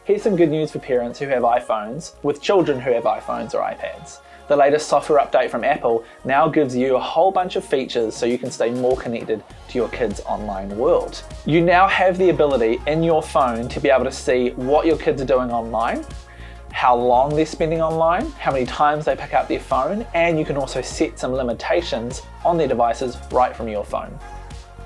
Here's some good news for parents who have iPhones with children who have iPhones or iPads. The latest software update from Apple now gives you a whole bunch of features so you can stay more connected to your kids' online world. You now have the ability in your phone to be able to see what your kids are doing online, how long they're spending online, how many times they pick up their phone, and you can also set some limitations on their devices right from your phone.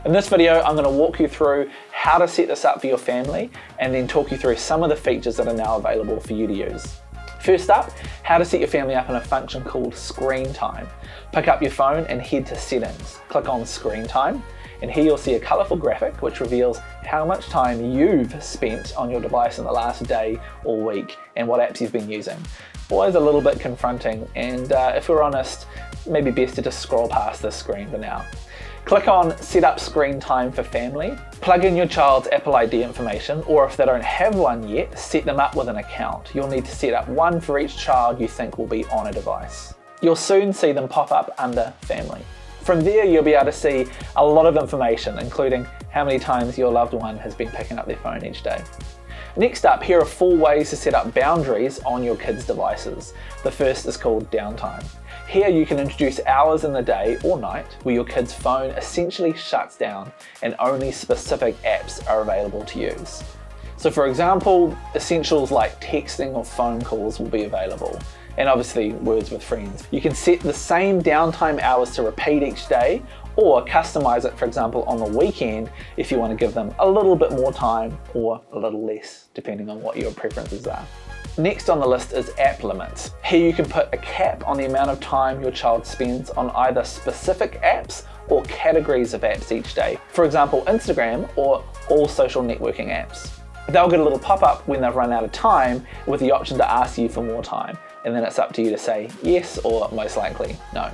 In this video, I'm going to walk you through how to set this up for your family and then talk you through some of the features that are now available for you to use. First up, how to set your family up in a function called Screen Time. Pick up your phone and head to Settings. Click on Screen Time, and here you'll see a colourful graphic which reveals how much time you've spent on your device in the last day or week and what apps you've been using. Always a little bit confronting, and if we're honest, maybe best to just scroll past this screen for now. Click on Set Up Screen Time for Family. Plug in your child's Apple ID information, or if they don't have one yet, set them up with an account. You'll need to set up one for each child you think will be on a device. You'll soon see them pop up under Family. From there, you'll be able to see a lot of information, including how many times your loved one has been picking up their phone each day. Next up, here are 4 ways to set up boundaries on your kids' devices. The first is called Downtime. Here you can introduce hours in the day or night where your kid's phone essentially shuts down and only specific apps are available to use. So for example, essentials like texting or phone calls will be available, and obviously words with friends. You can set the same downtime hours to repeat each day, or customize it, for example, on the weekend if you want to give them a little bit more time or a little less, depending on what your preferences are. Next on the list is app limits. Here you can put a cap on the amount of time your child spends on either specific apps or categories of apps each day. For example, Instagram or all social networking apps. They'll get a little pop-up when they've run out of time with the option to ask you for more time, and then it's up to you to say yes or most likely no.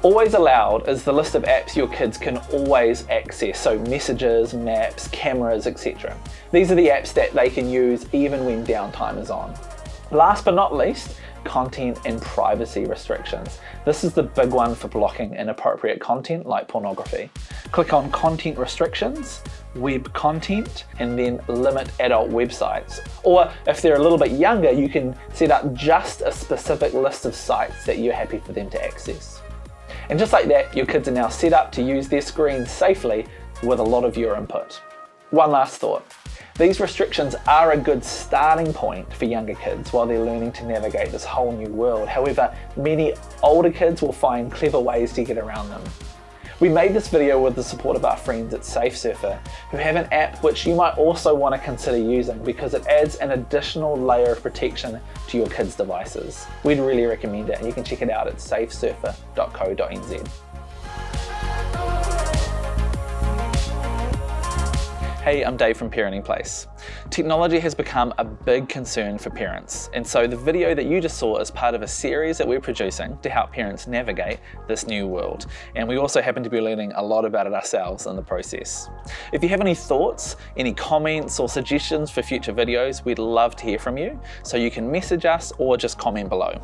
Always allowed is the list of apps your kids can always access, so messages, maps, cameras, etc. These are the apps that they can use even when downtime is on. Last but not least, content and privacy restrictions. This is the big one for blocking inappropriate content like pornography. Click on Content Restrictions, Web Content, and then Limit Adult Websites. Or if they're a little bit younger, you can set up just a specific list of sites that you're happy for them to access. And just like that, your kids are now set up to use their screens safely with a lot of your input. One last thought. These restrictions are a good starting point for younger kids while they're learning to navigate this whole new world. However, many older kids will find clever ways to get around them. We made this video with the support of our friends at SafeSurfer, who have an app which you might also want to consider using because it adds an additional layer of protection to your kids' devices. We'd really recommend it, and you can check it out at safesurfer.co.nz. Hey, I'm Dave from Parenting Place. Technology has become a big concern for parents, and so the video that you just saw is part of a series that we're producing to help parents navigate this new world. And we also happen to be learning a lot about it ourselves in the process. If you have any thoughts, any comments or suggestions for future videos, we'd love to hear from you, so you can message us or just comment below.